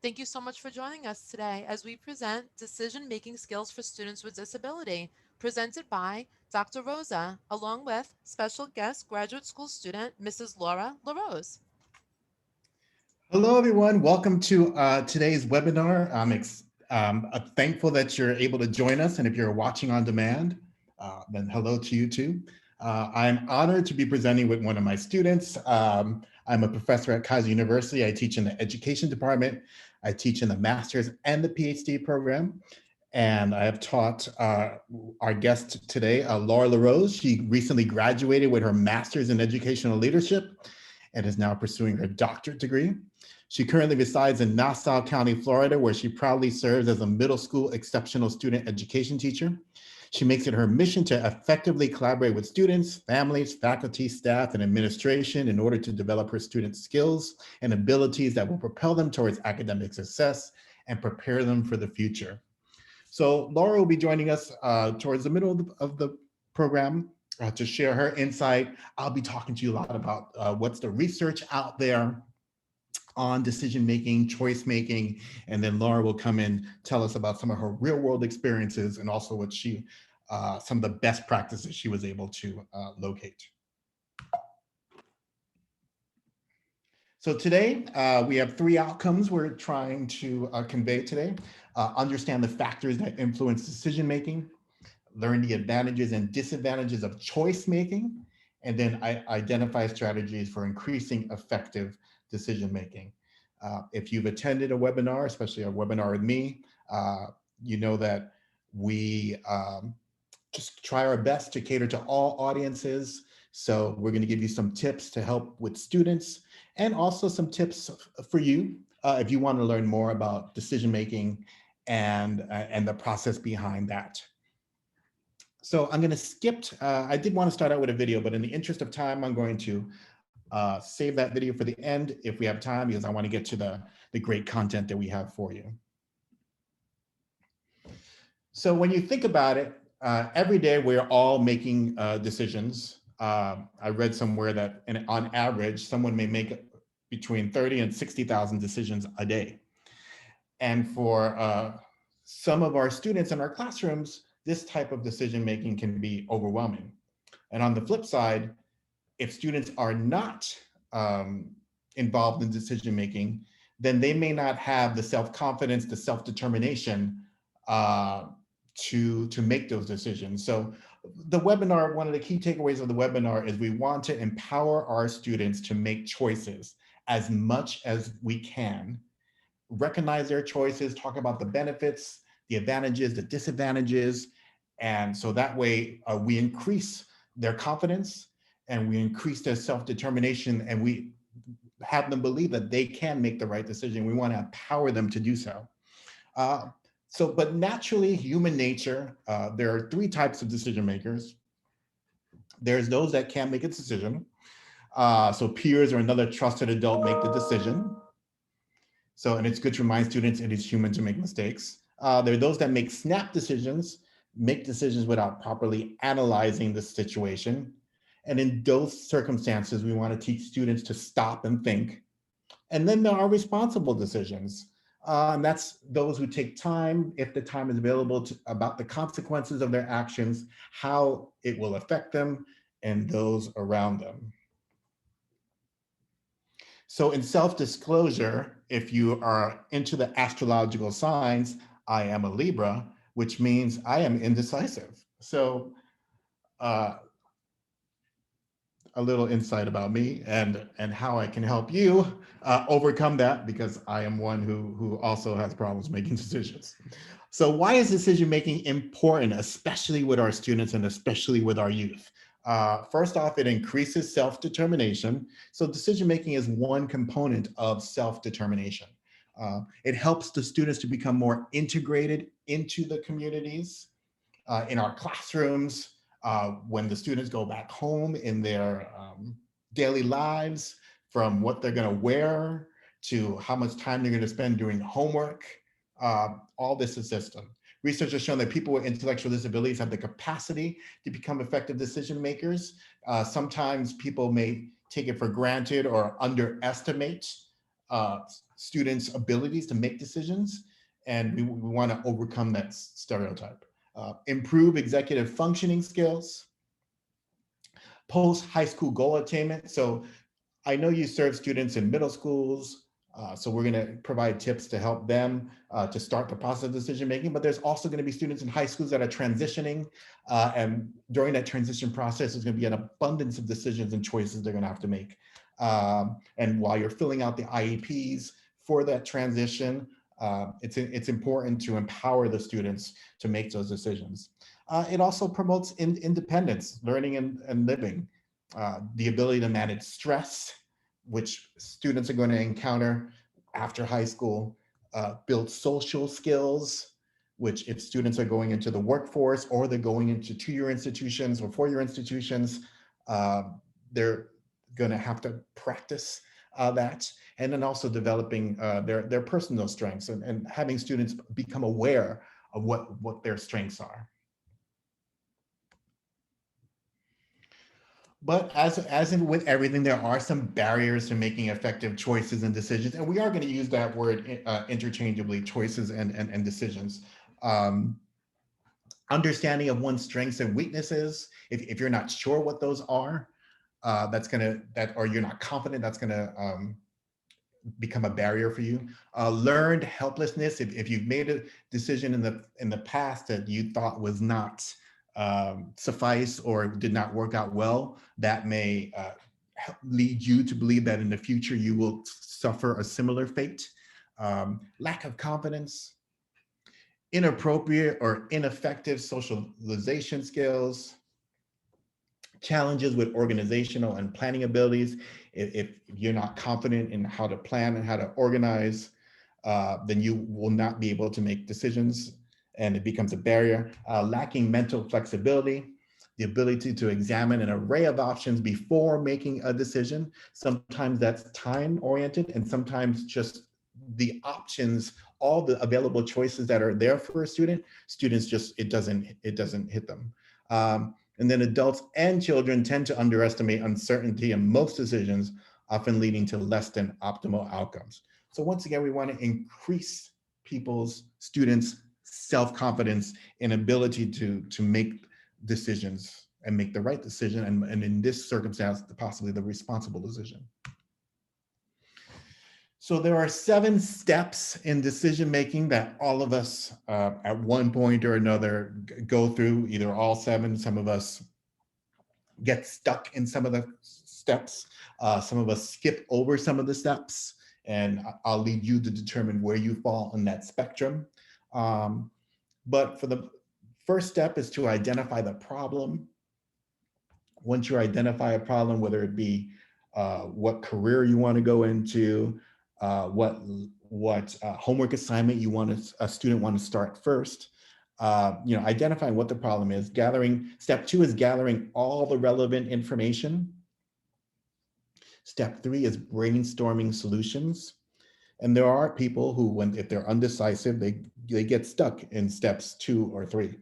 Thank you so much for joining us today as we present Decision-Making Skills for Students with Disability, presented by Dr. Rosa, along with special guest graduate school student, Mrs. Laura LaRose. Hello, everyone. Welcome to today's webinar. I'm thankful that you're able to join us. And if you're watching on demand, then hello to you too. I'm honored to be presenting with one of my students. I'm a professor at Kaiser University. I teach in the education department. I teach in the master's and the PhD program. And I have taught our guest today, Laura LaRose. She recently graduated with her master's in educational leadership and is now pursuing her doctorate degree. She currently resides in Nassau County, Florida, where she proudly serves as a middle school exceptional student education teacher. She makes it her mission to effectively collaborate with students, families, faculty, staff, and administration in order to develop her students' skills and abilities that will propel them towards academic success and prepare them for the future. So Laura will be joining us towards the middle of the program to share her insight. I'll be talking to you a lot about what's the research out there on decision making, choice making, and then Laura will come in, tell us about some of her real world experiences and also what some of the best practices she was able to locate. So today, we have three outcomes we're trying to convey today. Understand the factors that influence decision making, learn the advantages and disadvantages of choice making, and then identify strategies for increasing effective decision making. If you've attended a webinar, especially a webinar with me, you know that we just try our best to cater to all audiences. So we're going to give you some tips to help with students and also some tips for you if you want to learn more about decision making and the process behind that. So I'm going to skip, I did want to start out with a video, but in the interest of time, I'm going to save that video for the end if we have time, because I want to get to the great content that we have for you. So when you think about it, every day we're all making decisions. I read somewhere that on average, someone may make between 30 and 60,000 decisions a day. And for some of our students in our classrooms, this type of decision making can be overwhelming. And on the flip side, if students are not involved in decision making, then they may not have the self-confidence, the self-determination to make those decisions. So the webinar, one of the key takeaways of the webinar is we want to empower our students to make choices as much as we can, recognize their choices, talk about the benefits, the advantages, the disadvantages. And so that way we increase their confidence and we increase their self-determination and we have them believe that they can make the right decision. We want to empower them to do so. But naturally, human nature, there are three types of decision makers. There's those that can't make a decision. So peers or another trusted adult make the decision. So, and it's good to remind students it is human to make mistakes. There are those that make snap decisions, make decisions without properly analyzing the situation. And in those circumstances, we want to teach students to stop and think. And then there are responsible decisions. And that's those who take time, if the time is available, about the consequences of their actions, how it will affect them and those around them. So in self-disclosure, if you are into the astrological signs, I am a Libra, which means I am indecisive. So a little insight about me and how I can help you overcome that, because I am one who also has problems making decisions. So why is decision making important, especially with our students and especially with our youth? First off, it increases self-determination. So decision making is one component of self-determination. It helps the students to become more integrated into the communities, in our classrooms, when the students go back home in their daily lives, from what they're going to wear to how much time they're going to spend doing homework, all this is system. Research has shown that people with intellectual disabilities have the capacity to become effective decision makers. Sometimes people may take it for granted or underestimate students' abilities to make decisions, and we want to overcome that stereotype. Improve executive functioning skills, post high school goal attainment. So I know you serve students in middle schools, so we're going to provide tips to help them to start the process of decision making. But there's also going to be students in high schools that are transitioning, and during that transition process, there's going to be an abundance of decisions and choices they're going to have to make. And while you're filling out the IEPs for that transition, it's important to empower the students to make those decisions. It also promotes independence, learning and living, the ability to manage stress, which students are going to encounter after high school, build social skills, which if students are going into the workforce or they're going into two-year institutions or four-year institutions, uh, they're going to have to practice that. And then also developing their personal strengths and having students become aware of what their strengths are. But as in with everything, there are some barriers to making effective choices and decisions, and we are going to use that word interchangeably: choices and decisions. Um, Understanding of one's strengths and weaknesses. If you're not sure what those are, or you're not confident, that's gonna become a barrier for you. Learned helplessness. If you've made a decision in the past that you thought was not suffice or did not work out well, that may lead you to believe that in the future you will suffer a similar fate. Lack of confidence, inappropriate or ineffective socialization skills, challenges with organizational and planning abilities. If you're not confident in how to plan and how to organize, then you will not be able to make decisions and it becomes a barrier. Lacking mental flexibility, the ability to examine an array of options before making a decision. Sometimes that's time oriented and sometimes just the options, all the available choices that are there for a student, students just, it doesn't hit them. And then adults and children tend to underestimate uncertainty in most decisions, often leading to less than optimal outcomes. So once again, we want to increase students' self-confidence and ability to make decisions and make the right decision, and in this circumstance, possibly the responsible decision. So there are 7 steps in decision making that all of us at one point or another go through, either all 7. Some of us get stuck in some of the steps. Some of us skip over some of the steps, and I'll leave you to determine where you fall on that spectrum. But for the first step is to identify the problem. Once you identify a problem, whether it be what career you want to go into, what homework assignment a student want to start first, identifying what the problem is. Step 2 is gathering all the relevant information. Step 3 is brainstorming solutions. And there are people who, if they're undecisive, they get stuck in steps 2 or 3.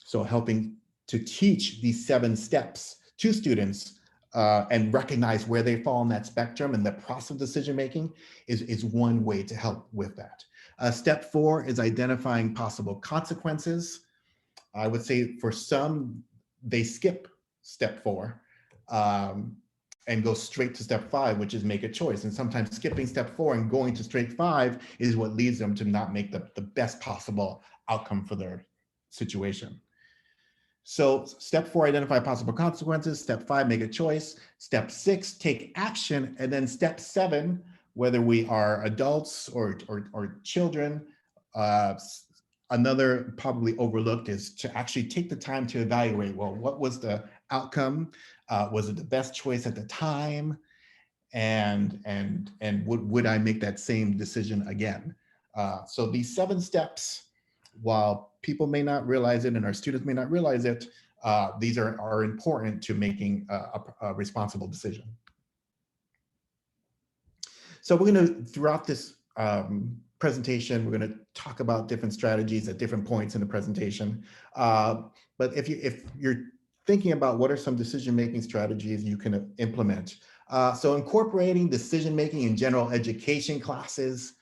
So helping to teach these 7 steps to students and recognize where they fall on that spectrum and the process of decision making is one way to help with that. Step 4 is identifying possible consequences. I would say for some, they skip step 4 and go straight to step 5, which is make a choice. And sometimes skipping step 4 and going to straight 5 is what leads them to not make the best possible outcome for their situation. So step 4, identify possible consequences. Step 5, make a choice. Step 6, take action. And then step 7, whether we are adults or children, another probably overlooked is to actually take the time to evaluate, well, what was the outcome? Was it the best choice at the time? And would I make that same decision again? So these 7 steps, while people may not realize it and our students may not realize it, these are important to making a responsible decision. So we're going to, throughout this presentation, we're going to talk about different strategies at different points in the presentation. But if you're thinking about what are some decision-making strategies you can implement, So incorporating decision-making in general education classes,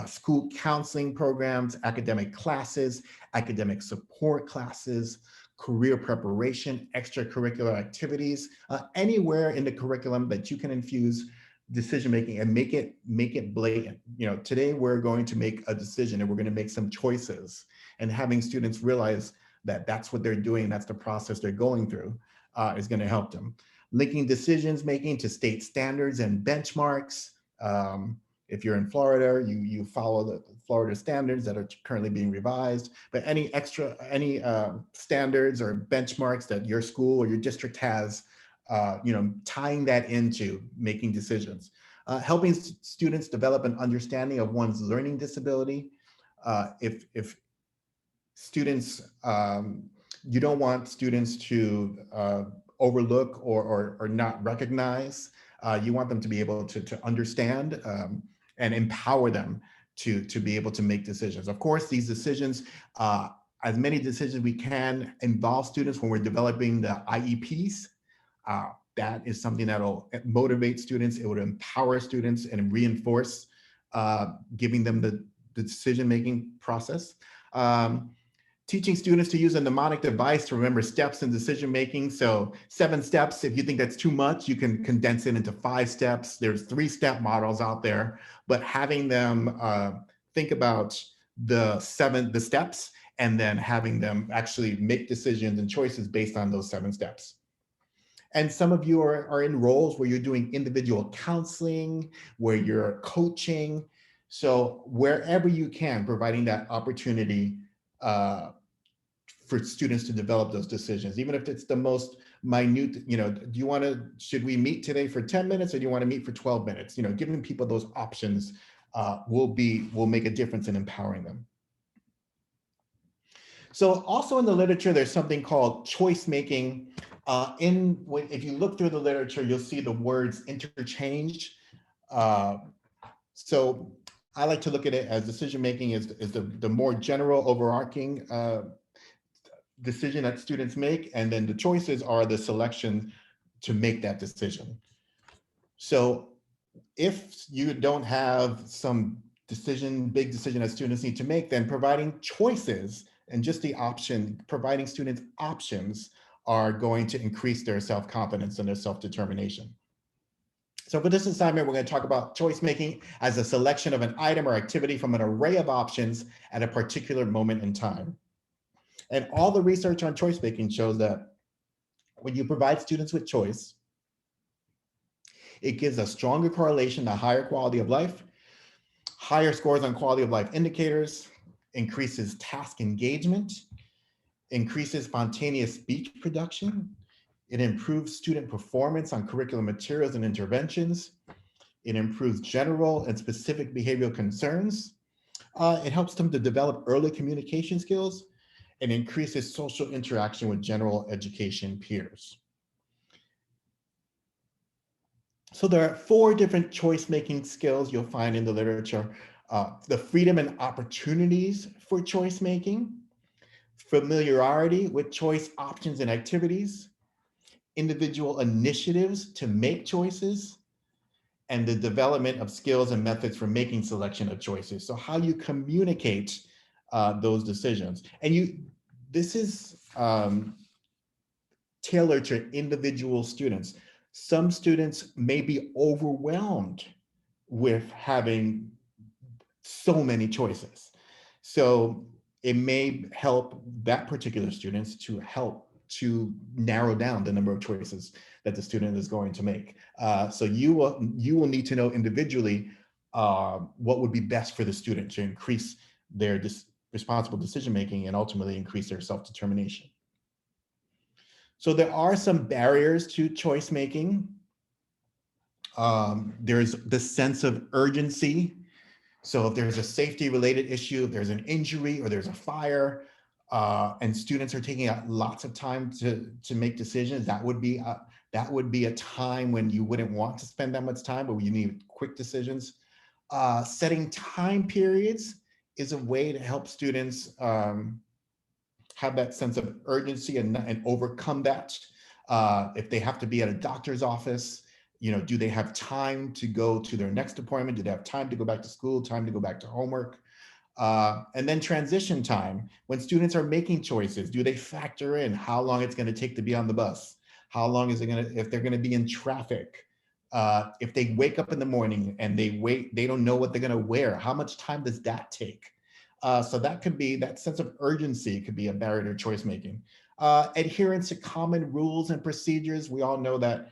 school counseling programs, academic classes, academic support classes, career preparation, extracurricular activities, anywhere in the curriculum that you can infuse decision-making and make it blatant. Today we're going to make a decision and we're going to make some choices, and having students realize that that's what they're doing, that's the process they're going through, is going to help them. Linking decisions making to state standards and benchmarks. If you're in Florida, you follow the Florida standards that are currently being revised, but any standards or benchmarks that your school or your district has, tying that into making decisions. Helping students develop an understanding of one's learning disability. If students, you don't want students to overlook or not recognize. You want them to be able to understand, and empower them to be able to make decisions. Of course, these decisions, as many decisions we can, involve students when we're developing the IEPs. That is something that'll motivate students. It would empower students and reinforce, giving them the decision-making process. Teaching students to use a mnemonic device to remember steps in decision making. So 7 steps, if you think that's too much, you can condense it into 5 steps. There's 3-step models out there, but having them think about the steps, and then having them actually make decisions and choices based on those 7 steps. And some of you are in roles where you're doing individual counseling, where you're coaching. So wherever you can, providing that opportunity uh, for students to develop those decisions, even if it's the most minute. Should we meet today for 10 minutes, or do you want to meet for 12 minutes? Giving people those options will make a difference in empowering them. So also in the literature, there's something called choice making. If you look through the literature, you'll see the words interchange. Uh, so I like to look at it as decision making is the more general overarching decision that students make, and then the choices are the selection to make that decision. So if you don't have some big decision that students need to make, then providing choices and just the option, providing students options, are going to increase their self-confidence and their self-determination. So for this assignment, we're going to talk about choice making as a selection of an item or activity from an array of options at a particular moment in time. And all the research on choice making shows that when you provide students with choice, it gives a stronger correlation to higher quality of life, higher scores on quality of life indicators, increases task engagement, increases spontaneous speech production. It improves student performance on curriculum materials and interventions. It improves general and specific behavioral concerns. It helps them to develop early communication skills, and increases social interaction with general education peers. So there are 4 different choice-making skills you'll find in the literature. The freedom and opportunities for choice-making, familiarity with choice options and activities, individual initiatives to make choices, and the development of skills and methods for making selection of choices. So how you communicate those decisions. And this is tailored to individual students. Some students may be overwhelmed with having so many choices. So it may help that particular students to narrow down the number of choices that the student is going to make. So you will need to know individually what would be best for the student to increase their responsible decision making and ultimately increase their self-determination. So there are some barriers to choice making. There's the sense of urgency. So if there's a safety related issue, if there's an injury or there's a fire, and students are taking lots of time to make decisions, that would be a time when you wouldn't want to spend that much time, but you need quick decisions. Setting time periods is a way to help students have that sense of urgency and overcome that. If they have to be at a doctor's office, Do they have time to go to their next appointment? Do they have time to go back to school, time to go back to homework? And then transition time, when students are making choices, do they factor in how long it's going to take to be on the bus? How long is it going to, if they're going to be in traffic? If they wake up in the morning and they don't know what they're going to wear, how much time does that take? So that could be, that sense of urgency could be a barrier to choice making. Adherence to common rules and procedures, we all know that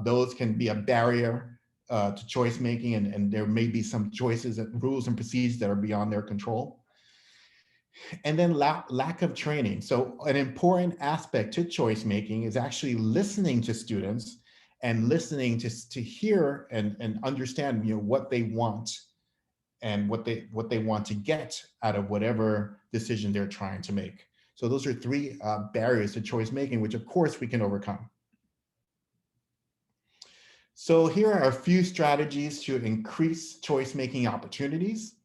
those can be a barrier to choice making, and there may be some choices and rules and procedures that are beyond their control. And then lack of training. So an important aspect to choice making is actually listening to students and listening to hear and understand what they want and what they want to get out of whatever decision they're trying to make. So those are three barriers to choice making, which of course we can overcome. So here are a few strategies to increase choice making opportunities.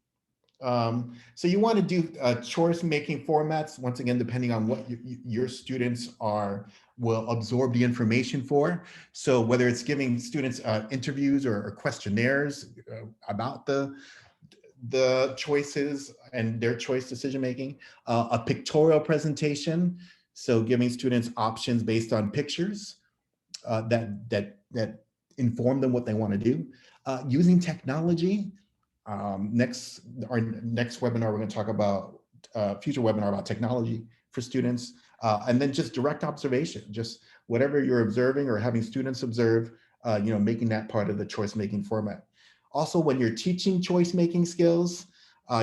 So you want to do choice making formats, once again, depending on what your students will absorb the information for. So whether it's giving students interviews or questionnaires about the choices and their choice decision making, a pictorial presentation, so giving students options based on pictures that inform them what they want to do, using technology. Our next webinar, we're going to talk about future webinar about technology for students, and then just direct observation, just whatever you're observing or having students observe, making that part of the choice making format. Also, when you're teaching choice making skills,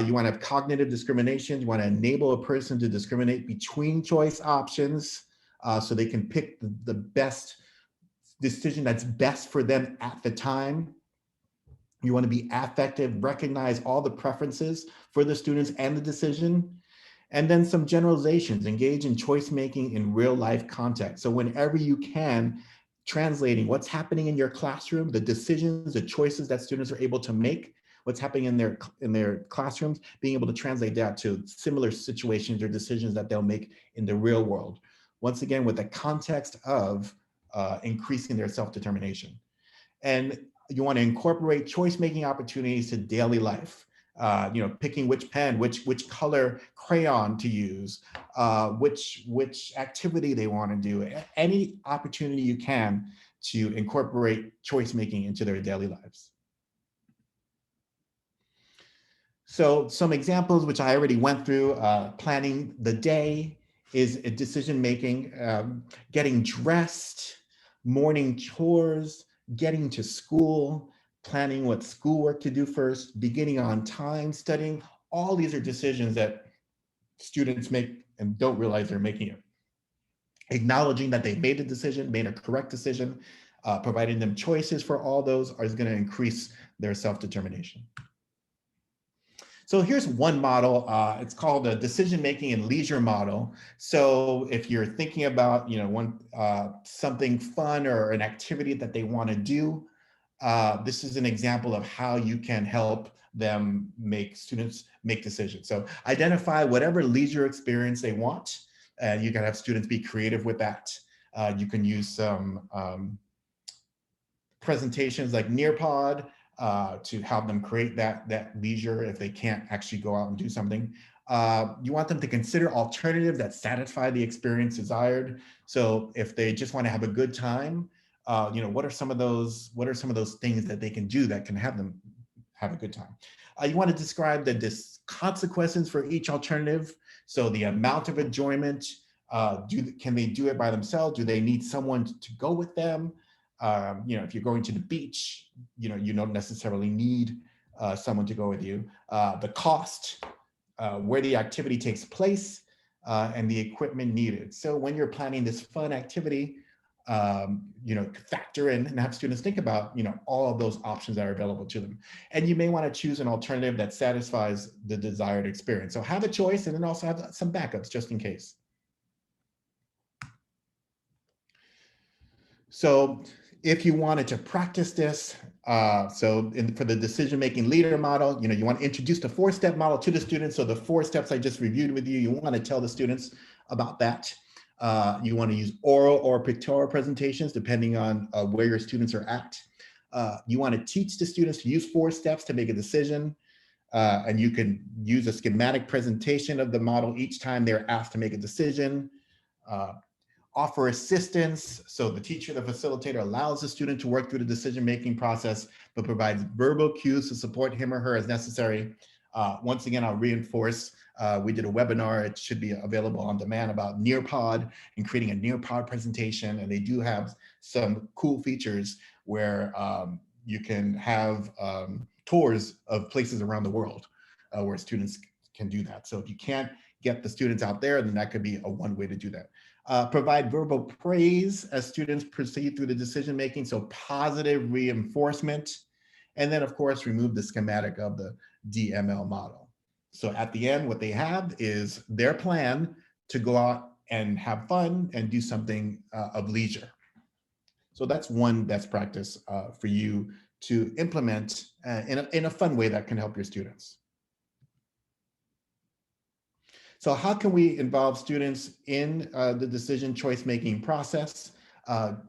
you want to have cognitive discrimination. You want to enable a person to discriminate between choice options so they can pick the best decision that's best for them at the time. You want to be affective, recognize all the preferences for the students and the decision. And then some generalizations, engage in choice making in real life context. So whenever you can, translating what's happening in your classroom, the decisions, the choices that students are able to make, what's happening in their classrooms, being able to translate that to similar situations or decisions that they'll make in the real world. Once again, with the context of increasing their self-determination. And you want to incorporate choice-making opportunities to daily life. Picking which pen, which color crayon to use, which activity they want to do. Any opportunity you can to incorporate choice-making into their daily lives. So some examples, which I already went through, planning the day is a decision-making, getting dressed, morning chores, getting to school, planning what schoolwork to do first, beginning on time, studying. All these are decisions that students make and don't realize they're making it. Acknowledging that they've made a decision, made a correct decision, providing them choices for all those is going to increase their self-determination. So here's one model. It's called a decision-making and leisure model. So if you're thinking about, something fun or an activity that they want to do, this is an example of how you can help them students make decisions. So identify whatever leisure experience they want, and you can have students be creative with that. You can use some presentations like Nearpod to help them create that leisure if they can't actually go out and do something. You want them to consider alternatives that satisfy the experience desired. So if they just want to have a good time, what are some of those things that they can do that can have them have a good time? You want to describe the consequences for each alternative. So the amount of enjoyment, can they do it by themselves? Do they need someone to go with them? If you're going to the beach, you don't necessarily need someone to go with you. The cost, where the activity takes place, and the equipment needed. So when you're planning this fun activity, factor in and have students think about, all of those options that are available to them. And you may want to choose an alternative that satisfies the desired experience. So have a choice and then also have some backups just in case. So if you wanted to practice this, for the decision-making leader model, you want to introduce the 4-step model to the students. So the 4 steps I just reviewed with you want to tell the students about that. You want to use oral or pictorial presentations, depending on where your students are at. You want to teach the students to use 4 steps to make a decision. And you can use a schematic presentation of the model each time they're asked to make a decision. Offer assistance. So the teacher, the facilitator allows the student to work through the decision-making process, but provides verbal cues to support him or her as necessary. Once again, I'll reinforce, we did a webinar, it should be available on demand, about Nearpod and creating a Nearpod presentation. And they do have some cool features where you can have tours of places around the world where students can do that. So if you can't get the students out there, then that could be a one way to do that. Provide verbal praise as students proceed through the decision-making, so positive reinforcement. And then, of course, remove the schematic of the DML model. So at the end, what they have is their plan to go out and have fun and do something of leisure. So that's one best practice for you to implement in a fun way that can help your students. So how can we involve students in the decision choice making process?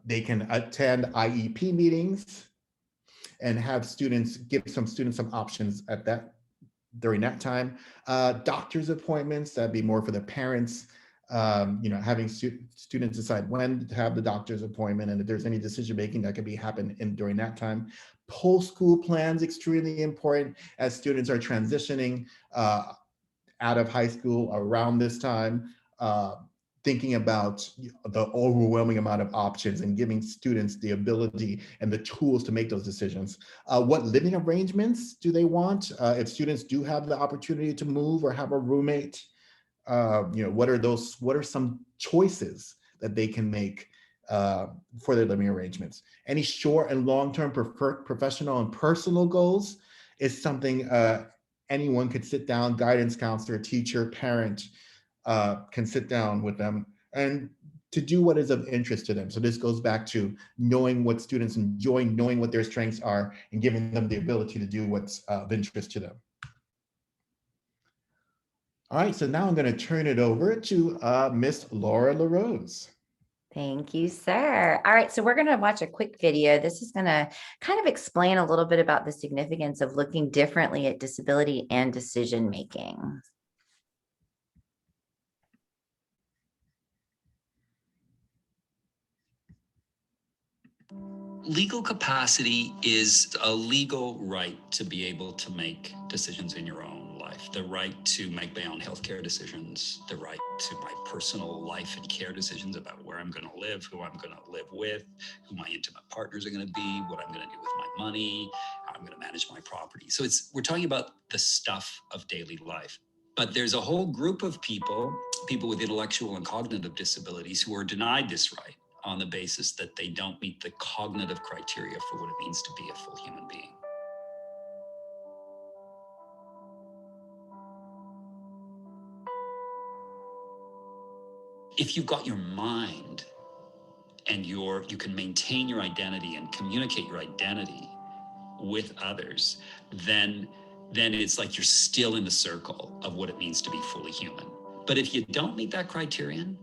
They can attend IEP meetings and have students, give some students some options at that during that time. Doctor's appointments, that'd be more for the parents, having students decide when to have the doctor's appointment, and if there's any decision making that could be happen during that time. Post-school plans, extremely important as students are transitioning out of high school around this time, thinking about the overwhelming amount of options and giving students the ability and the tools to make those decisions. What living arrangements do they want? If students do have the opportunity to move or have a roommate, what are some choices that they can make for their living arrangements? Any short and long-term professional and personal goals is something anyone could sit down, guidance counselor, teacher, parent can sit down with them and to do what is of interest to them. So this goes back to knowing what students enjoy, knowing what their strengths are, and giving them the ability to do what's of interest to them. All right, so now I'm going to turn it over to Miss Laura LaRose. Thank you, sir. All right, so we're going to watch a quick video. This is going to kind of explain a little bit about the significance of looking differently at disability and decision making. Legal capacity is a legal right to be able to make decisions in your own life, the right to make my own healthcare decisions, the right to my personal life and care decisions about where I'm going to live, who I'm going to live with, who my intimate partners are going to be, what I'm going to do with my money, how I'm going to manage my property. So we're talking about the stuff of daily life. But there's a whole group of people with intellectual and cognitive disabilities who are denied this right on the basis that they don't meet the cognitive criteria for what it means to be a full human being. If you've got your mind and you can maintain your identity and communicate your identity with others, then it's like you're still in the circle of what it means to be fully human. But if you don't meet that criterion,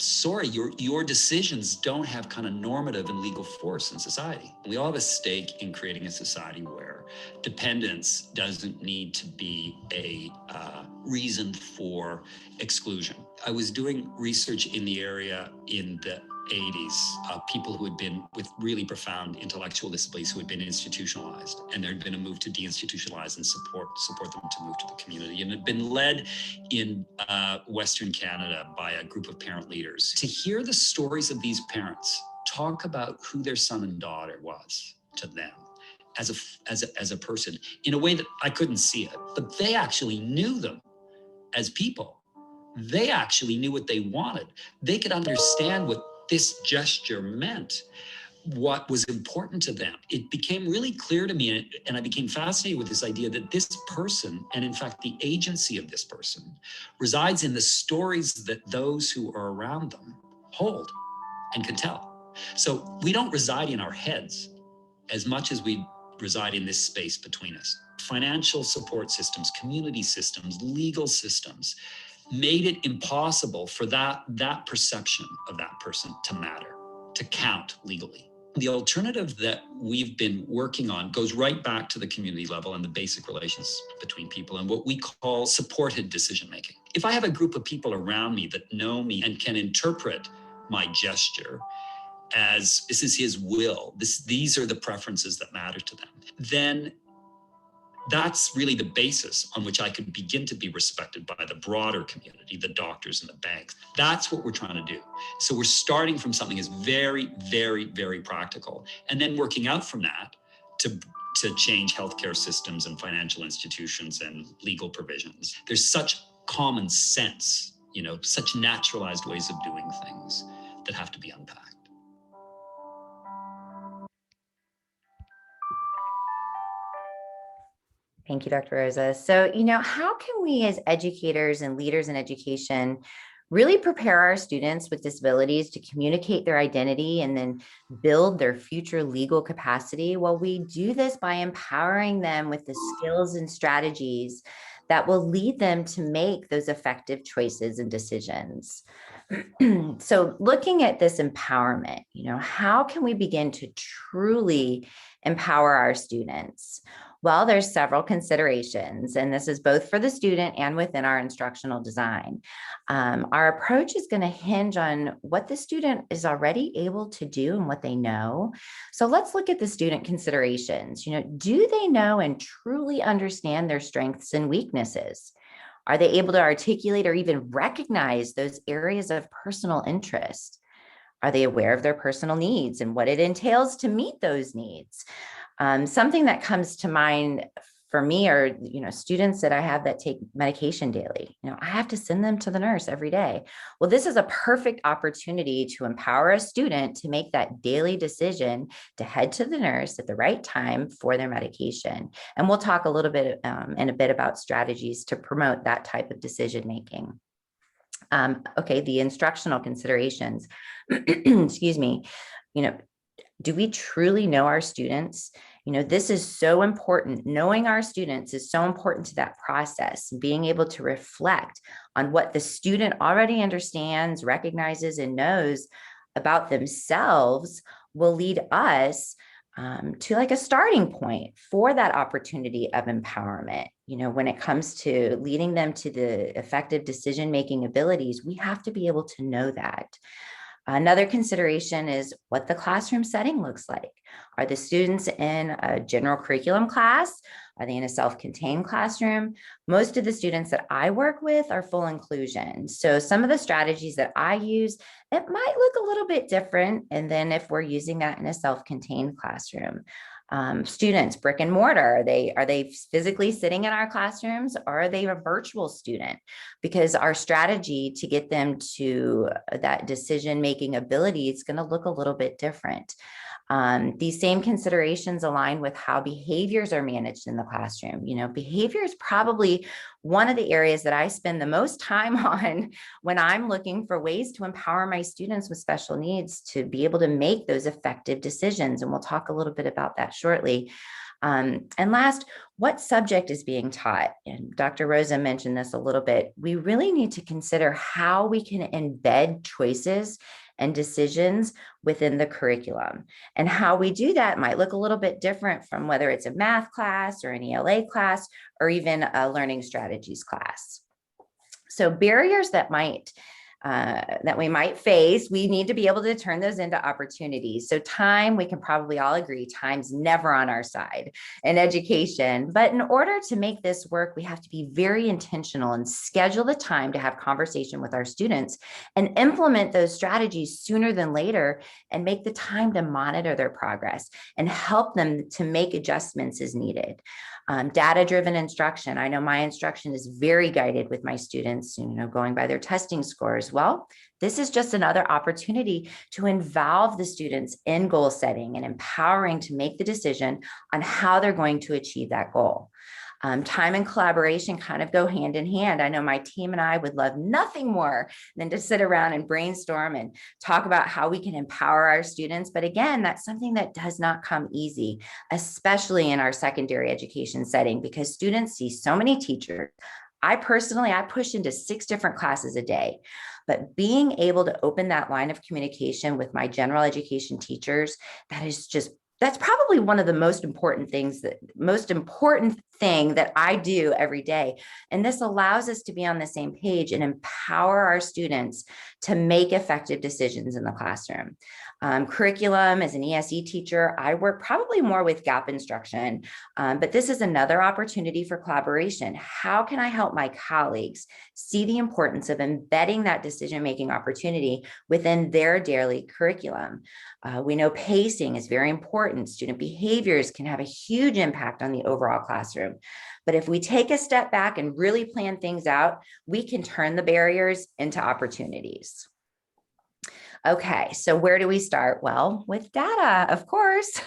sorry, your decisions don't have kind of normative and legal force in society. We all have a stake in creating a society where dependence doesn't need to be a reason for exclusion. I was doing research in the area in the 80s, people who had been with really profound intellectual disabilities who had been institutionalized, and there had been a move to deinstitutionalize and support them to move to the community. And it had been led in Western Canada by a group of parent leaders. To hear the stories of these parents talk about who their son and daughter was to them as a person in a way that I couldn't see it, but they actually knew them as people. They actually knew what they wanted. They could understand what this gesture meant, what was important to them. It became really clear to me, and I became fascinated with this idea that this person, and in fact the agency of this person, resides in the stories that those who are around them hold and can tell. So we don't reside in our heads as much as we reside in this space between us. Financial support systems, community systems, legal systems made it impossible for that perception of that person to matter, to count legally. The alternative that we've been working on goes right back to the community level and the basic relations between people and what we call supported decision making. If I have a group of people around me that know me and can interpret my gesture as this is his will, these are the preferences that matter to them, then that's really the basis on which I could begin to be respected by the broader community, the doctors and the banks. That's what we're trying to do. So we're starting from something that's very, very, very practical, and then working out from that to change healthcare systems and financial institutions and legal provisions. There's such common sense, such naturalized ways of doing things that have to be unpacked. Thank you, Dr. Rosa. So, how can we as educators and leaders in education really prepare our students with disabilities to communicate their identity and then build their future legal capacity? Well, we do this by empowering them with the skills and strategies that will lead them to make those effective choices and decisions. So looking at this empowerment, how can we begin to truly empower our students? Well, there's several considerations, and this is both for the student and within our instructional design. Our approach is going to hinge on what the student is already able to do and what they know. So let's look at the student considerations. Do they know and truly understand their strengths and weaknesses? Are they able to articulate or even recognize those areas of personal interest? Are they aware of their personal needs and what it entails to meet those needs? Something that comes to mind for me are, students that I have that take medication daily. I have to send them to the nurse every day. Well, this is a perfect opportunity to empower a student to make that daily decision to head to the nurse at the right time for their medication. And we'll talk a little bit in a bit about strategies to promote that type of decision making. Okay, the instructional considerations. Excuse me. Do we truly know our students? This is so important. Knowing our students is so important to that process. Being able to reflect on what the student already understands, recognizes, and knows about themselves will lead us to like a starting point for that opportunity of empowerment. When it comes to leading them to the effective decision-making abilities, we have to be able to know that. Another consideration is what the classroom setting looks like. Are the students in a general curriculum class? Are they in a self-contained classroom? Most of the students that I work with are full inclusion. So some of the strategies that I use, it might look a little bit different. And then if we're using that in a self-contained classroom. Students, brick and mortar, are they physically sitting in our classrooms, or are they a virtual student? Because our strategy to get them to that decision-making ability is going to look a little bit different. These same considerations align with how behaviors are managed in the classroom. Behavior is probably one of the areas that I spend the most time on when I'm looking for ways to empower my students with special needs to be able to make those effective decisions. And we'll talk a little bit about that shortly. And last, what subject is being taught? And Dr. Rosa mentioned this a little bit. We really need to consider how we can embed choices and decisions within the curriculum. And how we do that might look a little bit different from whether it's a math class or an ELA class or even a learning strategies class. So barriers that we might face, we need to be able to turn those into opportunities. So time, we can probably all agree, time's never on our side in education. But in order to make this work, we have to be very intentional and schedule the time to have conversation with our students and implement those strategies sooner than later, and make the time to monitor their progress and help them to make adjustments as needed. Data-driven instruction. I know my instruction is very guided with my students, going by their testing scores. Well, this is just another opportunity to involve the students in goal setting and empowering to make the decision on how they're going to achieve that goal. Time and collaboration kind of go hand in hand. I know my team and I would love nothing more than to sit around and brainstorm and talk about how we can empower our students. But again, that's something that does not come easy, especially in our secondary education setting, because students see so many teachers, I push into 6 different classes a day, but being able to open that line of communication with my general education teachers, that's probably one of the most important thing that I do every day. And this allows us to be on the same page and empower our students to make effective decisions in the classroom. Curriculum, as an ESE teacher, I work probably more with gap instruction, but this is another opportunity for collaboration. How can I help my colleagues see the importance of embedding that decision-making opportunity within their daily curriculum? We know pacing is very important. Student behaviors can have a huge impact on the overall classroom. But if we take a step back and really plan things out, we can turn the barriers into opportunities. Okay, so where do we start? Well, with data, of course.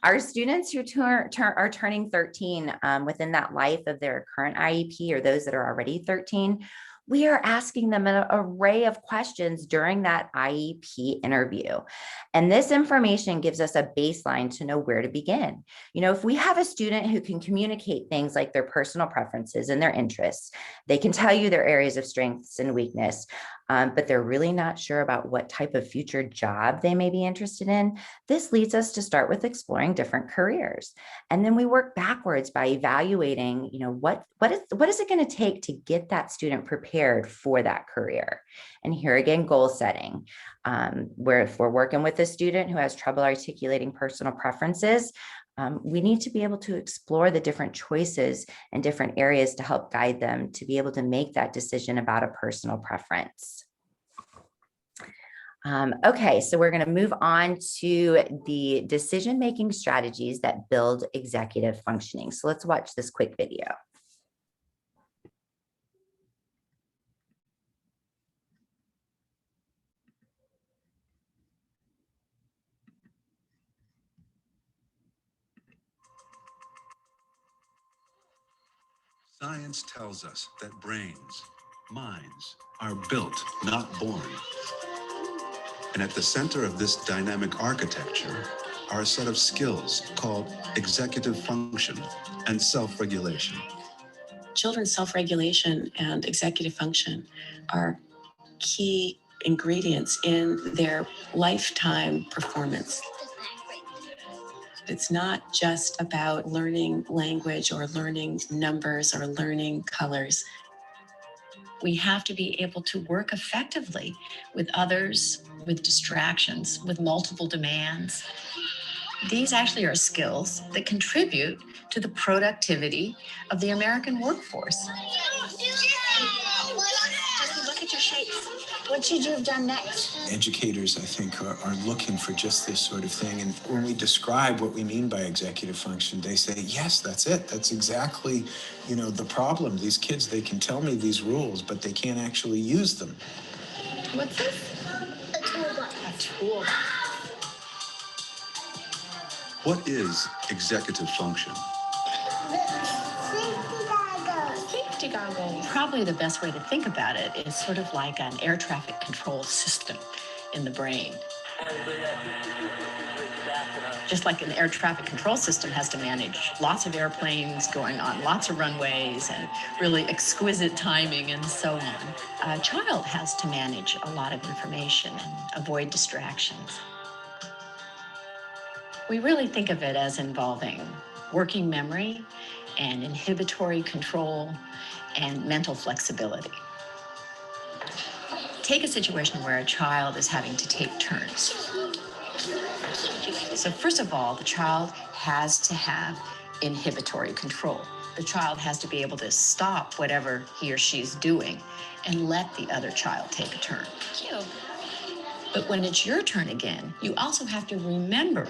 Our students who are turning 13 within that life of their current IEP, or those that are already 13, we are asking them an array of questions during that IEP interview. And this information gives us a baseline to know where to begin. If we have a student who can communicate things like their personal preferences and their interests, they can tell you their areas of strengths and weakness, but they're really not sure about what type of future job they may be interested in. This leads us to start with exploring different careers. And then we work backwards by evaluating, what is it going to take to get that student prepared for that career? And here again, goal setting. Where if we're working with a student who has trouble articulating personal preferences, we need to be able to explore the different choices and different areas to help guide them to be able to make that decision about a personal preference. Okay, so we're going to move on to the decision-making strategies that build executive functioning. So let's watch this quick video. Science tells us that brains, minds, are built, not born. And at the center of this dynamic architecture are a set of skills called executive function and self-regulation. Children's self-regulation and executive function are key ingredients in their lifetime performance. It's not just about learning language or learning numbers or learning colors. We have to be able to work effectively with others, with distractions, with multiple demands. These actually are skills that contribute to the productivity of the American workforce. Look at your shapes. What should you have done next? Educators, I think, are looking for just this sort of thing. And when we describe what we mean by executive function, they say, yes, that's it. That's exactly, the problem. These kids, they can tell me these rules, but they can't actually use them. What's this? A toolbox. A toolbox. What is executive function? Safety goggle. Probably the best way to think about it is sort of like an air traffic control system in the brain. Just like an air traffic control system has to manage lots of airplanes going on lots of runways and really exquisite timing and so on. A child has to manage a lot of information and avoid distractions. We really think of it as involving working memory and inhibitory control and mental flexibility. Take a situation where a child is having to take turns. So first of all, the child has to have inhibitory control. The child has to be able to stop whatever he or she is doing and let the other child take a turn. Cute. But when it's your turn again, you also have to remember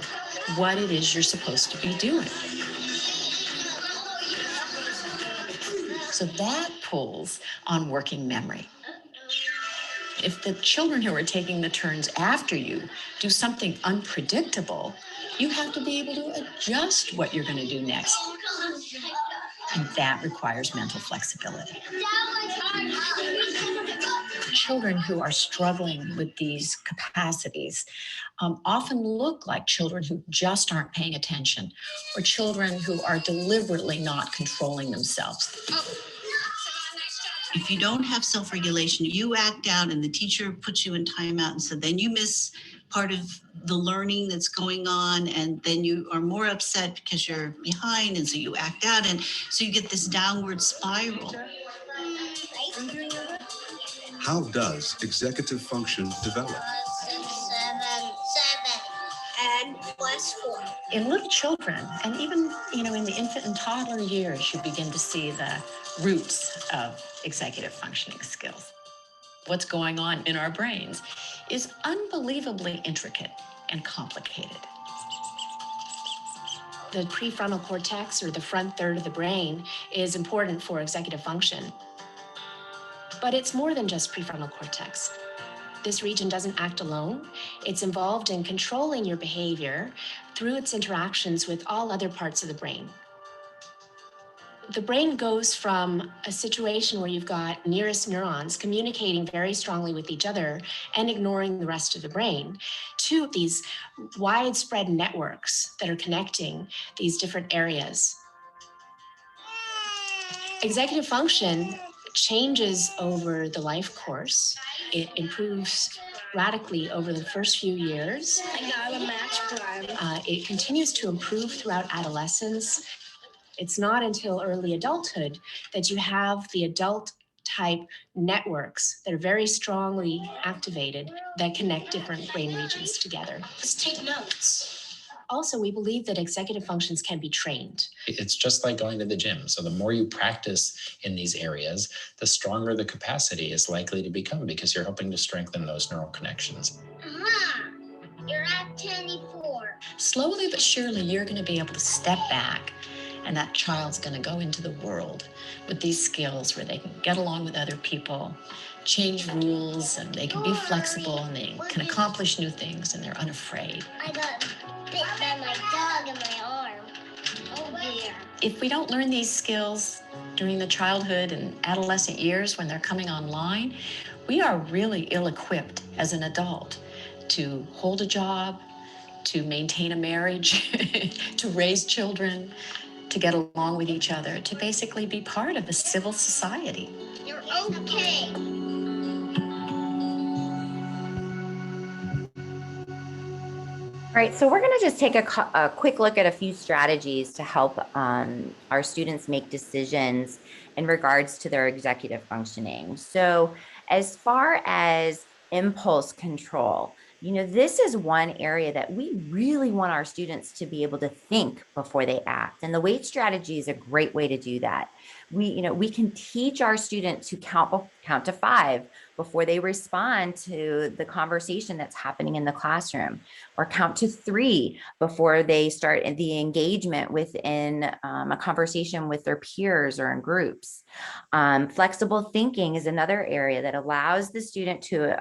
what it is you're supposed to be doing. So that pulls on working memory. If the children who are taking the turns after you do something unpredictable, you have to be able to adjust what you're going to do next. And that requires mental flexibility. Children who are struggling with these capacities often look like children who just aren't paying attention, or children who are deliberately not controlling themselves. If you don't have self-regulation, you act out and the teacher puts you in timeout, and so then you miss part of the learning that's going on, and then you are more upset because you're behind, and so you act out, and so you get this downward spiral. How does executive function develop? 6, 7, 7, and +4. In little children, and even in the infant and toddler years, you begin to see the roots of executive functioning skills. What's going on in our brains is unbelievably intricate and complicated. The prefrontal cortex, or the front third of the brain, is important for executive function. But it's more than just prefrontal cortex. This region doesn't act alone. It's involved in controlling your behavior through its interactions with all other parts of the brain. The brain goes from a situation where you've got nearest neurons communicating very strongly with each other and ignoring the rest of the brain, to these widespread networks that are connecting these different areas. Executive function changes over the life course. It improves radically over the first few years. I got a match gun. It continues to improve throughout adolescence. It's not until early adulthood that you have the adult type networks that are very strongly activated that connect different brain regions together. Let's take notes. Also, we believe that executive functions can be trained. It's just like going to the gym. So the more you practice in these areas, the stronger the capacity is likely to become, because you're hoping to strengthen those neural connections. You're at 24. Slowly but surely, you're going to be able to step back, and that child's going to go into the world with these skills where they can get along with other people, change rules, and they can be flexible, and they can accomplish new things, and they're unafraid. I got bit by my dog in my arm. Oh dear. If we don't learn these skills during the childhood and adolescent years when they're coming online, we are really ill-equipped as an adult to hold a job, to maintain a marriage, to raise children, to get along with each other, to basically be part of a civil society. You're okay. All right, so we're going to just take a quick look at a few strategies to help our students make decisions in regards to their executive functioning. So as far as impulse control, this is one area that we really want our students to be able to think before they act. And the WAIT strategy is a great way to do that. We can teach our students to count to 5 before they respond to the conversation that's happening in the classroom, or count to 3 before they start the engagement within a conversation with their peers or in groups. Flexible thinking is another area that allows the student to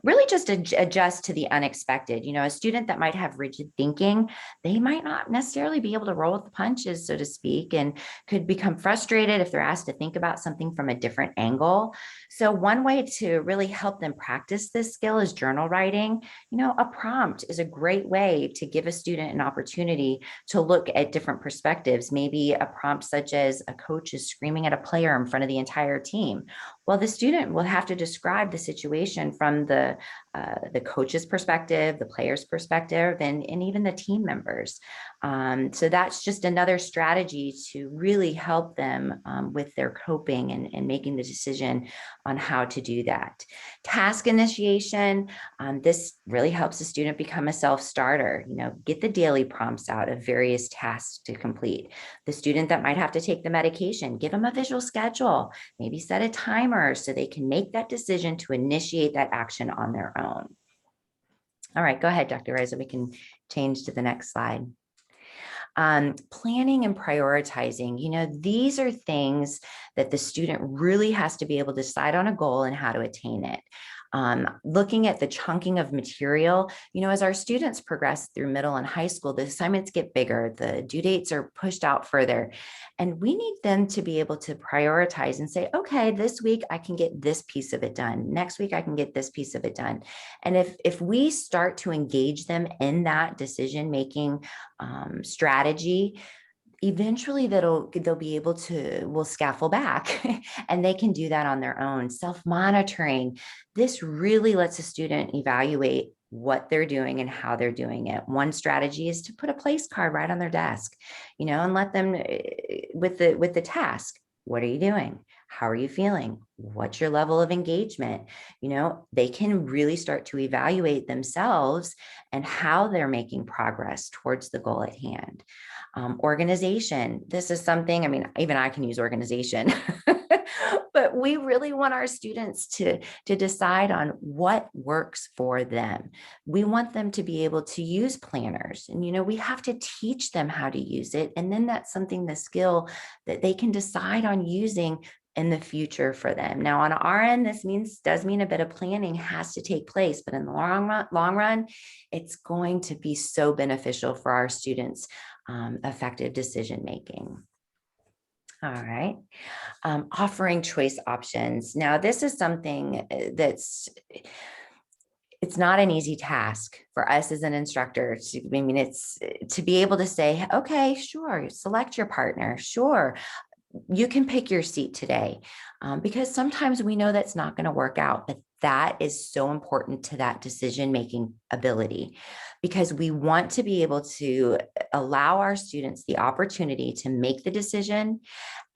really just adjust to the unexpected. A student that might have rigid thinking, they might not necessarily be able to roll with the punches, so to speak, and could become frustrated if they're asked to think about something from a different angle. So one way to really help them practice this skill is journal writing. A prompt is a great way to give a student an opportunity to look at different perspectives. Maybe a prompt such as a coach is screaming at a player in front of the entire team. Well, the student will have to describe the situation from the coach's perspective, the player's perspective, and even the team members. So that's just another strategy to really help them with their coping and making the decision on how to do that. Task initiation, this really helps the student become a self-starter. Get the daily prompts out of various tasks to complete. The student that might have to take the medication, give them a visual schedule, maybe set a timer so they can make that decision to initiate that action on their own. All right, go ahead, Dr. Rosa. We can change to the next slide. Planning and prioritizing, these are things that the student really has to be able to decide on a goal and how to attain it. Looking at the chunking of material, as our students progress through middle and high school, the assignments get bigger, the due dates are pushed out further, and we need them to be able to prioritize and say, okay, this week I can get this piece of it done. Next week I can get this piece of it done. And if we start to engage them in that decision-making strategy, eventually they'll be able to, will scaffold back and they can do that on their own. Self-monitoring. This really lets a student evaluate what they're doing and how they're doing it. One strategy is to put a place card right on their desk, and let them with the task. What are you doing? How are you feeling? What's your level of engagement? They can really start to evaluate themselves and how they're making progress towards the goal at hand. Organization. This is something, I mean, even I can use organization, but we really want our students to decide on what works for them. We want them to be able to use planners, and, we have to teach them how to use it. And then that's something, the skill that they can decide on using in the future for them. Now, on our end, this does mean a bit of planning has to take place, but in the long run, it's going to be so beneficial for our students' effective decision making. All right. Offering choice options. Now, this is something it's not an easy task for us as an instructor. It's to be able to say, okay, sure, select your partner. Sure, you can pick your seat today, because sometimes we know that's not going to work out, but that is so important to that decision-making ability, because we want to be able to allow our students the opportunity to make the decision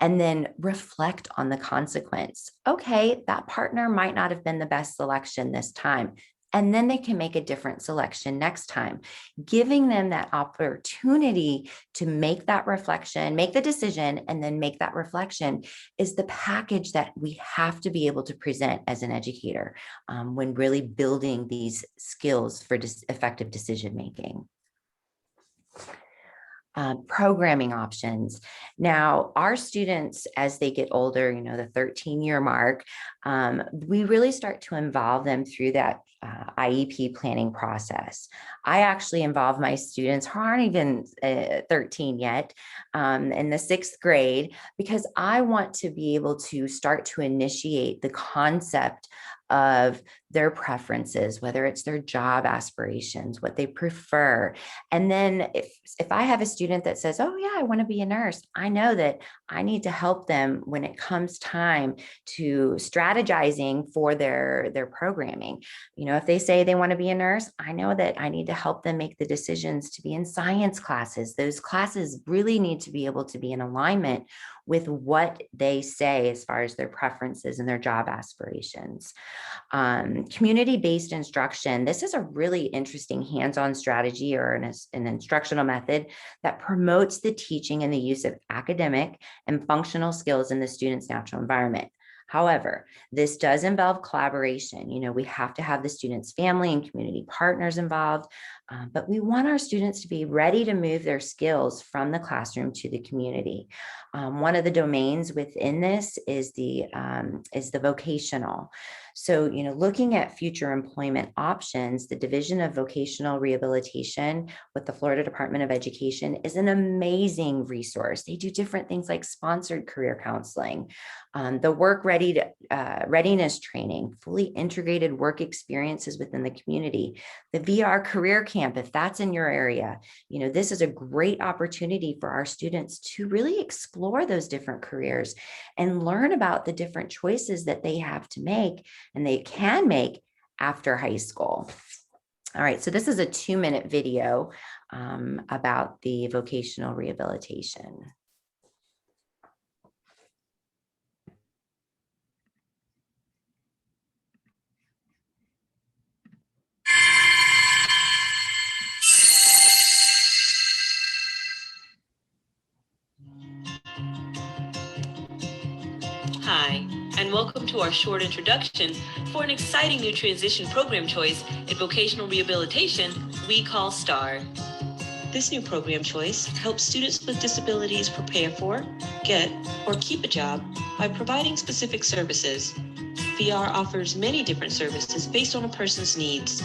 and then reflect on the consequence. Okay, that partner might not have been the best selection this time. And then they can make a different selection next time, giving them that opportunity to make that reflection, make the decision, and then make that reflection is the package that we have to be able to present as an educator when really building these skills for effective decision-making. Programming options. Now, our students, as they get older, the 13-year mark, we really start to involve them through that IEP planning process. I actually involve my students who aren't even 13 yet in the 6th grade, because I want to be able to start to initiate the concept of their preferences, whether it's their job aspirations, what they prefer. And then if I have a student that says, oh yeah, I want to be a nurse, I know that I need to help them when it comes time to strategizing for their programming. If they say they want to be a nurse, I know that I need to help them make the decisions to be in science classes. Those classes really need to be able to be in alignment with what they say as far as their preferences and their job aspirations. Community-based instruction. This is a really interesting hands-on strategy or an instructional method that promotes the teaching and the use of academic and functional skills in the student's natural environment. However, this does involve collaboration. We have to have the student's family and community partners involved, but we want our students to be ready to move their skills from the classroom to the community. One of the domains within this is the vocational. So, looking at future employment options, the Division of Vocational Rehabilitation with the Florida Department of Education is an amazing resource. They do different things like sponsored career counseling, the work readiness training, fully integrated work experiences within the community, the VR career camp, if that's in your area. This is a great opportunity for our students to really explore those different careers and learn about the different choices that they have to make and they can make after high school. All right, so this is a 2-minute video about the vocational rehabilitation. Hi, and welcome to our short introduction for an exciting new transition program choice in vocational rehabilitation we call STAR. This new program choice helps students with disabilities prepare for, get, or keep a job by providing specific services. VR offers many different services based on a person's needs.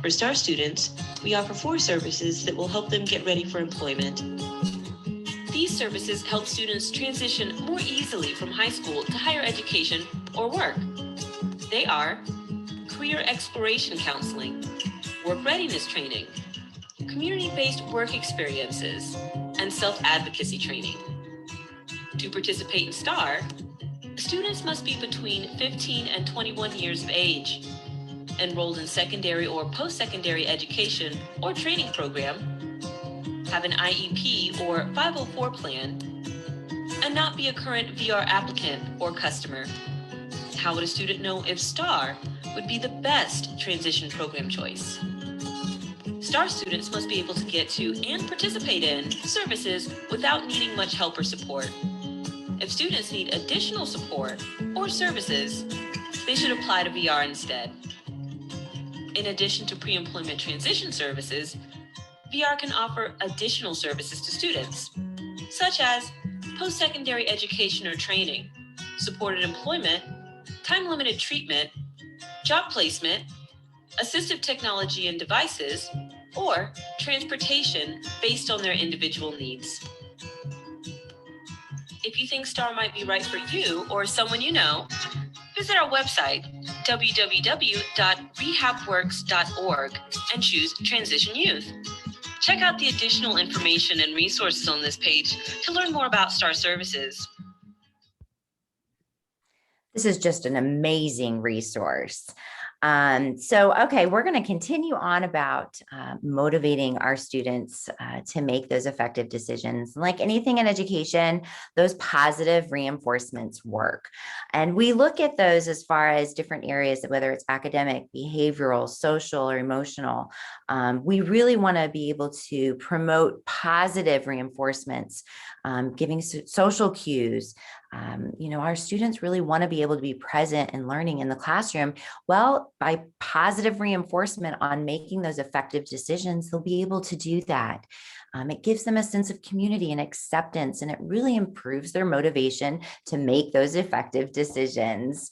For STAR students, we offer 4 services that will help them get ready for employment. These services help students transition more easily from high school to higher education or work. They are career exploration counseling, work readiness training, community-based work experiences, and self-advocacy training. To participate in STAR, students must be between 15 and 21 years of age, enrolled in secondary or post-secondary education or training program, have an IEP or 504 plan, and not be a current VR applicant or customer. How would a student know if STAR would be the best transition program choice? STAR students must be able to get to and participate in services without needing much help or support. If students need additional support or services, they should apply to VR instead. In addition to pre-employment transition services, VR can offer additional services to students, such as post-secondary education or training, supported employment, time-limited treatment, job placement, assistive technology and devices, or transportation based on their individual needs. If you think STAR might be right for you or someone you know, visit our website, www.rehabworks.org, and choose Transition Youth. Check out the additional information and resources on this page to learn more about STAR services. This is just an amazing resource. Okay, we're going to continue on about motivating our students to make those effective decisions. Like anything in education, those positive reinforcements work. And we look at those as far as different areas, whether it's academic, behavioral, social, or emotional. We really want to be able to promote positive reinforcements, giving social cues. Our students really want to be able to be present and learning in the classroom. Well, by positive reinforcement on making those effective decisions, they'll be able to do that. It gives them a sense of community and acceptance, and it really improves their motivation to make those effective decisions.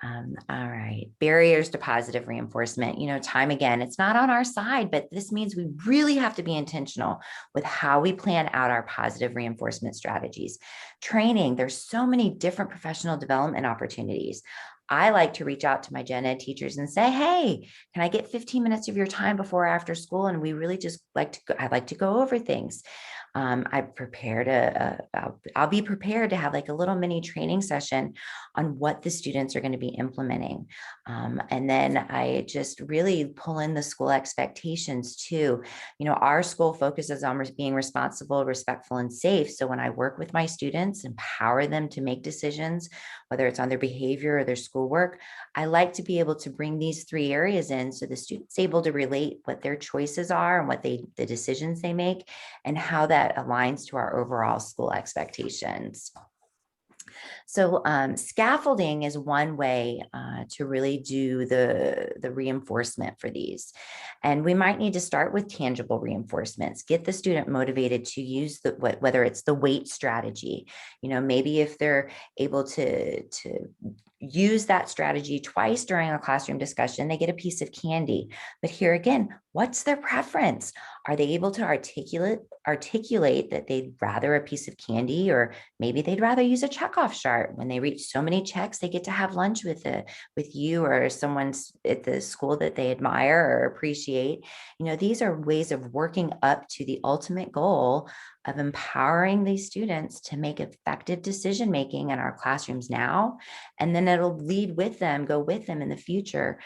All right, barriers to positive reinforcement. Time again, it's not on our side, but this means we really have to be intentional with how we plan out our positive reinforcement strategies. Training, there's so many different professional development opportunities. I like to reach out to my gen ed teachers and say, hey, can I get 15 minutes of your time before or after school? And we really just I'd like to go over things. I'll be prepared to have like a little mini training session on what the students are going to be implementing. And then I just really pull in the school expectations too. Our school focuses on being responsible, respectful, and safe. So when I work with my students, empower them to make decisions, whether it's on their behavior or their schoolwork, I like to be able to bring these three areas in so the student's able to relate what their choices are and what the decisions they make and how that aligns to our overall school expectations. So scaffolding is one way to really do the reinforcement for these. And we might need to start with tangible reinforcements, get the student motivated to use whether it's the weight strategy, maybe if they're able to use that strategy twice during a classroom discussion, they get a piece of candy. But here again, what's their preference? Are they able to articulate that they'd rather a piece of candy, or maybe they'd rather use a checkoff chart? When they reach so many checks, they get to have lunch with you or someone at the school that they admire or appreciate. These are ways of working up to the ultimate goal of empowering these students to make effective decision-making in our classrooms now, and then it'll go with them in the future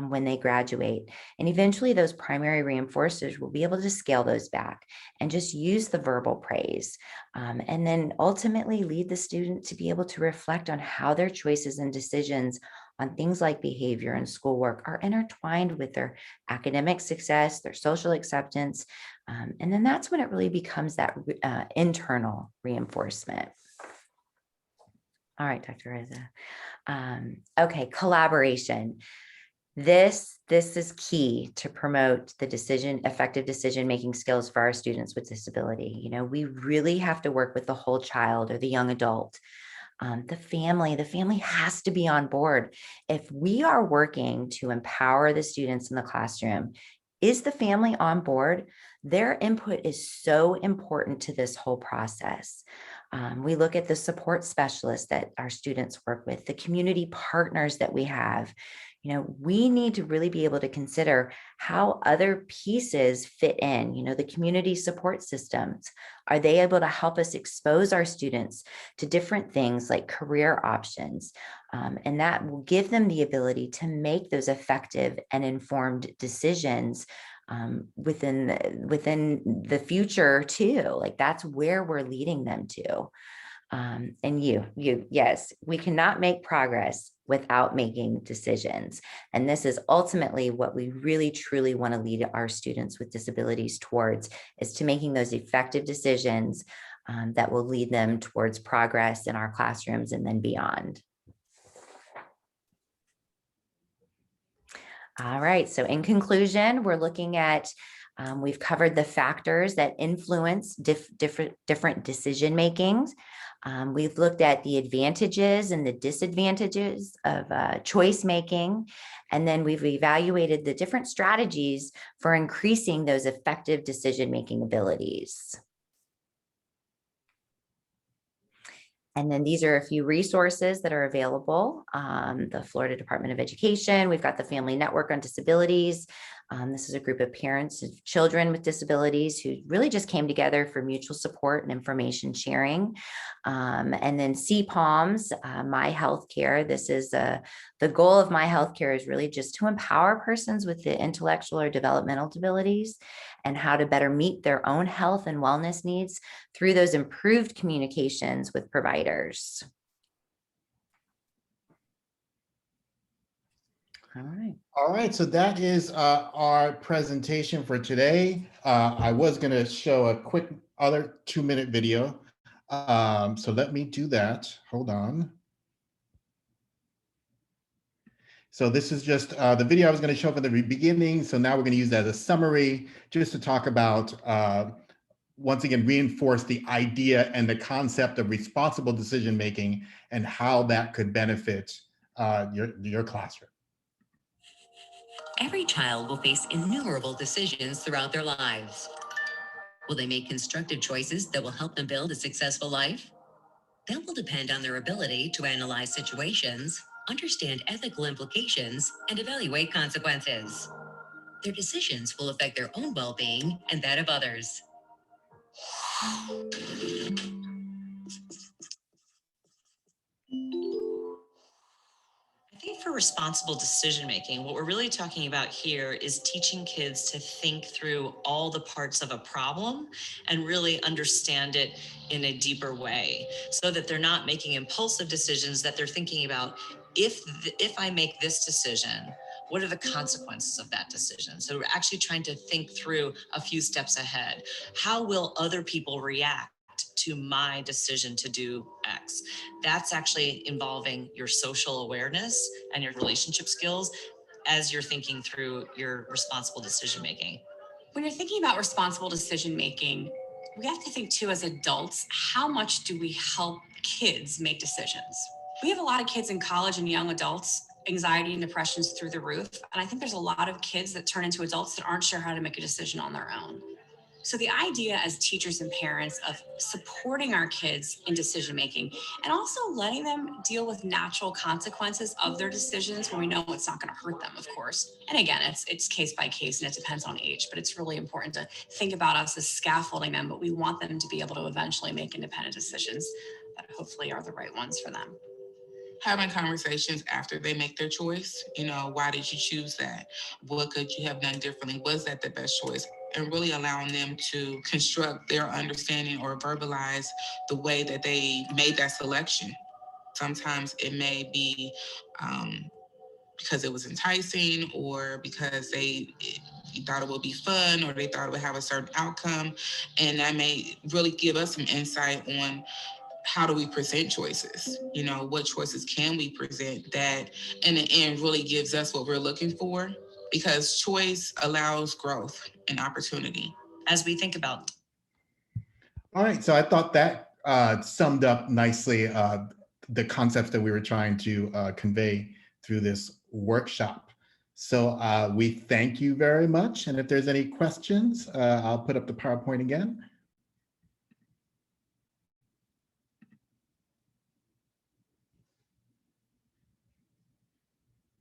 when they graduate. And eventually those primary reinforcers will be able to scale those back and just use the verbal praise. And then ultimately lead the student to be able to reflect on how their choices and decisions on things like behavior and schoolwork are intertwined with their academic success, their social acceptance. And then that's when it really becomes that internal reinforcement. All right, Dr. Rosa. Okay, collaboration. This is key to promote the effective decision-making skills for our students with disability. We really have to work with the whole child or the young adult. The family has to be on board. If we are working to empower the students in the classroom, is the family on board? Their input is so important to this whole process. We look at the support specialists that our students work with, the community partners that we have. You know, we need to really be able to consider how other pieces fit in, you know, the community support systems. Are they able to help us expose our students to different things like career options? And that will give them the ability to make those effective and informed decisions within the future too. Like that's where we're leading them to. And yes, we cannot make progress without making decisions. And this is ultimately what we really truly want to lead our students with disabilities towards, is to making those effective decisions that will lead them towards progress in our classrooms and then beyond. All right, so in conclusion, we're looking at, we've covered the factors that influence different decision makings. We've looked at the advantages and the disadvantages of choice making, and then we've evaluated the different strategies for increasing those effective decision-making abilities. And then these are a few resources that are available. The Florida Department of Education, we've got the Family Network on Disabilities. This is a group of parents of children with disabilities who really just came together for mutual support and information sharing. And then CPOMS, My Healthcare. This is the goal of My Healthcare is really just to empower persons with the intellectual or developmental disabilities and how to better meet their own health and wellness needs through those improved communications with providers. All right. All right, so that is our presentation for today. I was going to show a quick other 2-minute video. So let me do that. Hold on. So this is just the video I was going to show from the beginning. So now we're going to use that as a summary just to talk about, once again, reinforce the idea and the concept of responsible decision making and how that could benefit your classroom. Every child will face innumerable decisions throughout their lives. Will they make constructive choices that will help them build a successful life? That will depend on their ability to analyze situations, understand ethical implications, and evaluate consequences. Their decisions will affect their own well-being and that of others. I think for responsible decision making, what we're really talking about here is teaching kids to think through all the parts of a problem and really understand it in a deeper way, so that they're not making impulsive decisions, that they're thinking about, if I make this decision, what are the consequences of that decision? So we're actually trying to think through a few steps ahead. How will other people react to my decision to do X? That's actually involving your social awareness and your relationship skills as you're thinking through your responsible decision making. When you're thinking about responsible decision making, we have to think too, as adults, how much do we help kids make decisions? We have a lot of kids in college and young adults, anxiety and depression's through the roof. And I think there's a lot of kids that turn into adults that aren't sure how to make a decision on their own. So the idea as teachers and parents of supporting our kids in decision making and also letting them deal with natural consequences of their decisions when we know it's not going to hurt them, of course. And again, it's case by case and it depends on age, but it's really important to think about us as scaffolding them, but we want them to be able to eventually make independent decisions that hopefully are the right ones for them. Having conversations after they make their choice, why did you choose that? What could you have done differently? Was that the best choice? And really allowing them to construct their understanding or verbalize the way that they made that selection. Sometimes it may be because it was enticing, or because they thought it would be fun, or they thought it would have a certain outcome. And that may really give us some insight on how do we present choices? What choices can we present that in the end really gives us what we're looking for? Because choice allows growth and opportunity. As we think about. All right, so I thought that summed up nicely the concepts that we were trying to convey through this workshop. So we thank you very much. And if there's any questions, I'll put up the PowerPoint again.